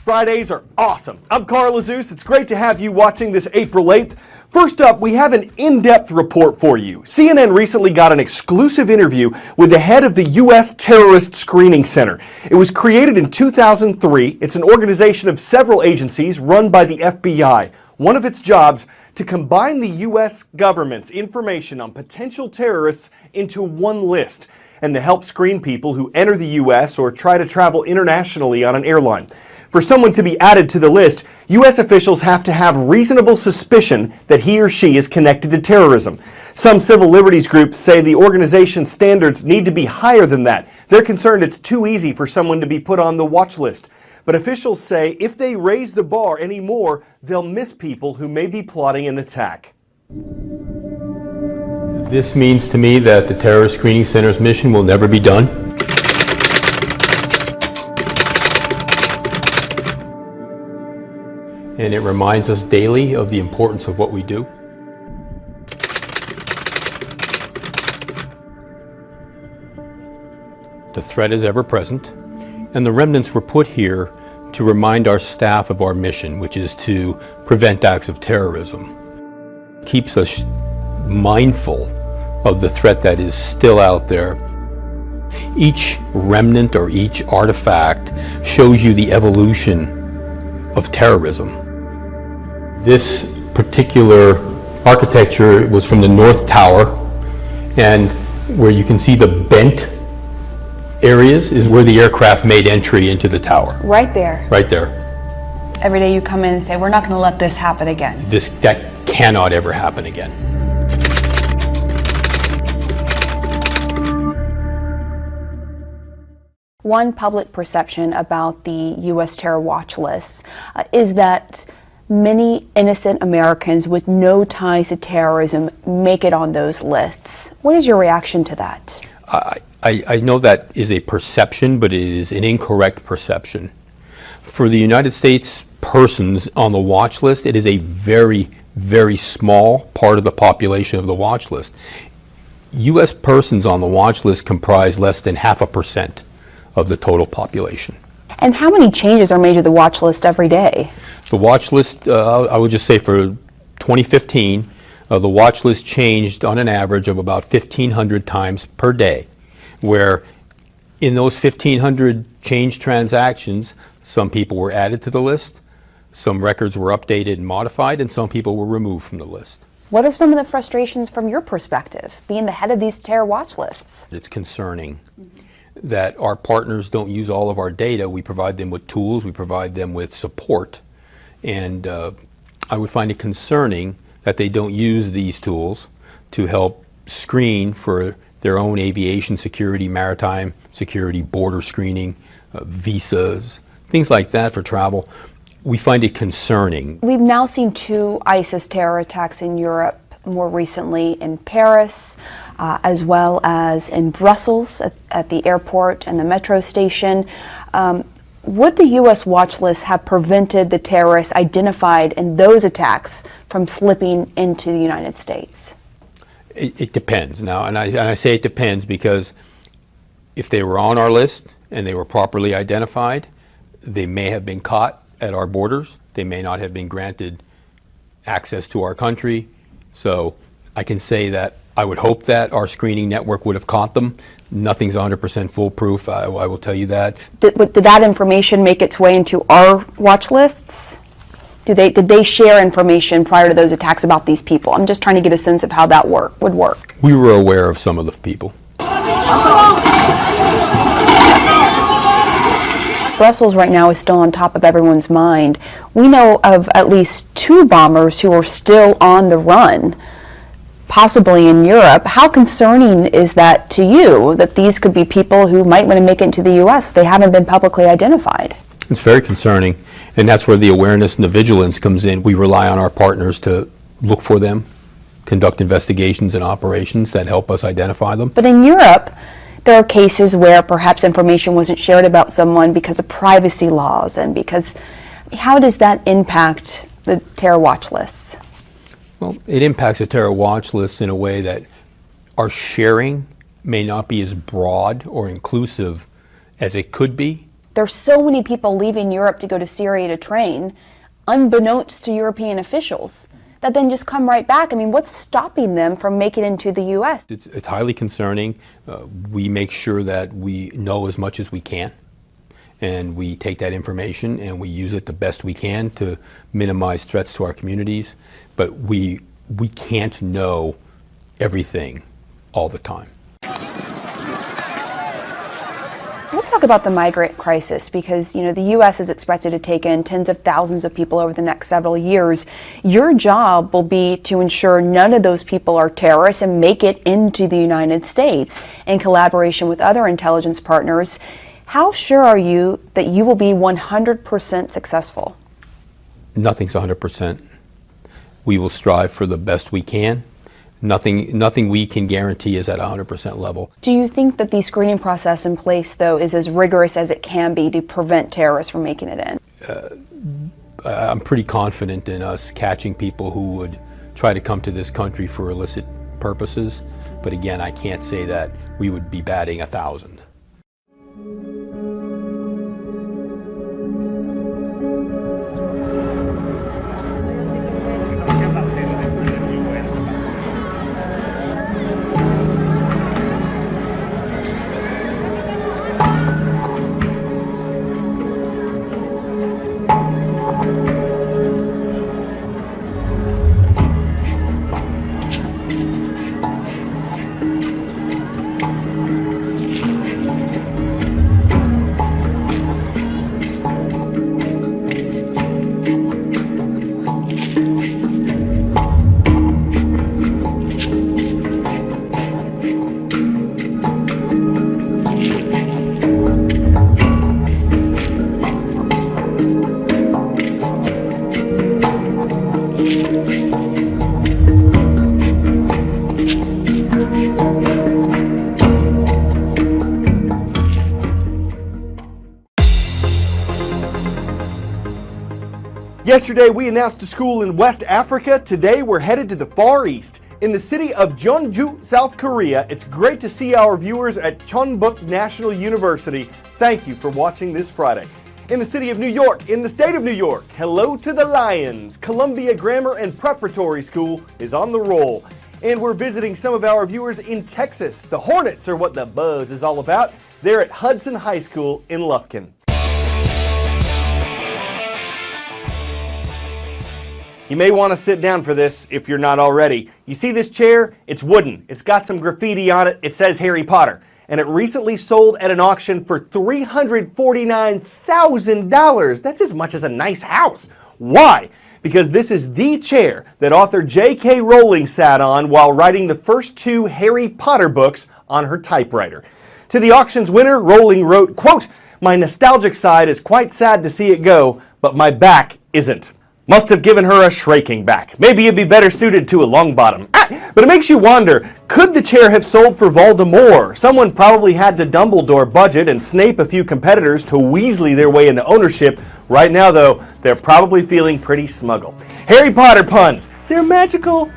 Fridays are awesome. I'm Carl Azus. It's great to have you watching this April 8th. First up, we have an in-depth report for you. CNN recently got an exclusive interview with the head of the U.S. Terrorist Screening Center. It was created in 2003. It's an organization of several agencies run by the FBI. One of its jobs, to combine the U.S. government's information on potential terrorists into one list, and to help screen people who enter the U.S. or try to travel internationally on an airline. For someone to be added to the list, U.S. officials have to have reasonable suspicion that he or she is connected to terrorism. Some civil liberties groups say the organization's standards need to be higher than that. They're concerned it's too easy for someone to be put on the watch list. But officials say if they raise the bar any more, they'll miss people who may be plotting an attack. This means to me that the Terrorist Screening Center's mission will never be done. And it reminds us daily of the importance of what we do. The threat is ever present, and the remnants were put here to remind our staff of our mission, which is to prevent acts of terrorism. Keeps us mindful of the threat that is still out there. Each remnant or each artifact shows you the evolution of terrorism. This particular architecture was from the North Tower, and where you can see the bent areas is where the aircraft made entry into the tower. Right there. Right there. Every day you come in and say, we're not going to let this happen again. That cannot ever happen again. One public perception about the U.S. terror watch list is that many innocent Americans with no ties to terrorism make it on those lists. What is your reaction to that? I know that is a perception, but it is an incorrect perception. For the United States persons on the watch list, it is a very, very small part of the population of the watch list. U.S. persons on the watch list comprise less than 0.5% of the total population. And how many changes are made to the watch list every day? The watch list, I would just say for 2015, the watch list changed on an average of about 1,500 times per day, where in those 1,500 change transactions, some people were added to the list, some records were updated and modified, and some people were removed from the list. What are some of the frustrations from your perspective, being the head of these terror watch lists? It's concerning that our partners don't use all of our data. We provide them with tools, we provide them with support, and I would find it concerning that they don't use these tools to help screen for their own aviation security, maritime security, border screening, visas, things like that for travel. We find it concerning. We've now seen 2 ISIS terror attacks in Europe, more recently in Paris, as well as in Brussels at the airport and the metro station. Would the U.S. watch list have prevented the terrorists identified in those attacks from slipping into the United States? It depends now, and I say it depends because if they were on our list and they were properly identified, they may have been caught at our borders. They may not have been granted access to our country. So I can say that I would hope that our screening network would have caught them. Nothing's 100% foolproof, I will tell you that. Did that information make its way into our watch lists? Did they share information prior to those attacks about these people? I'm just trying to get a sense of how that would work. We were aware of some of the people. Brussels right now is still on top of everyone's mind. We know of at least 2 bombers who are still on the run, possibly in Europe. How concerning is that to you, that these could be people who might want to make it into the U.S. if they haven't been publicly identified? It's very concerning, and that's where the awareness and the vigilance comes in. We rely on our partners to look for them, conduct investigations and operations that help us identify them. But in Europe, there are cases where perhaps information wasn't shared about someone because of privacy laws and because, how does that impact the terror watch lists? Well, it impacts the terror watch list in a way that our sharing may not be as broad or inclusive as it could be There's so many people leaving Europe to go to Syria to train, unbeknownst to European officials, that then just come right back. I mean, what's stopping them from making it into the U.S.? It's highly concerning. We make sure that we know as much as we can, and we take that information and we use it the best we can to minimize threats to our communities. But we can't know everything all the time. Let's talk about the migrant crisis, because the U.S. is expected to take in tens of thousands of people over the next several years. Your job will be to ensure none of those people are terrorists and make it into the United States in collaboration with other intelligence partners. How sure are you that you will be 100% successful? Nothing's 100%. We will strive for the best we can. Nothing we can guarantee is at 100% level. Do you think that the screening process in place, though, is as rigorous as it can be to prevent terrorists from making it in? I'm pretty confident in us catching people who would try to come to this country for illicit purposes. But again, I can't say that we would be batting 1,000. Yesterday, we announced a school in West Africa. Today, we're headed to the Far East. In the city of Jeonju, South Korea, it's great to see our viewers at Chonbuk National University. Thank you for watching this Friday. In the city of New York, in the state of New York, hello to the Lions. Columbia Grammar and Preparatory School is on the roll. And we're visiting some of our viewers in Texas. The Hornets are what the buzz is all about. They're at Hudson High School in Lufkin. You may want to sit down for this if you're not already. You see this chair? It's wooden. It's got some graffiti on it. It says Harry Potter. And it recently sold at an auction for $349,000. That's as much as a nice house. Why? Because this is the chair that author J.K. Rowling sat on while writing the first 2 Harry Potter books on her typewriter. To the auction's winner, Rowling wrote, quote, "My nostalgic side is quite sad to see it go, but my back isn't." Must have given her a shrinking back. Maybe it'd be better suited to a long bottom. But it makes you wonder, could the chair have sold for Voldemort? Someone probably had to Dumbledore budget and Snape a few competitors to Weasley their way into ownership. Right now, though, they're probably feeling pretty smuggle. Harry Potter puns, they're magical.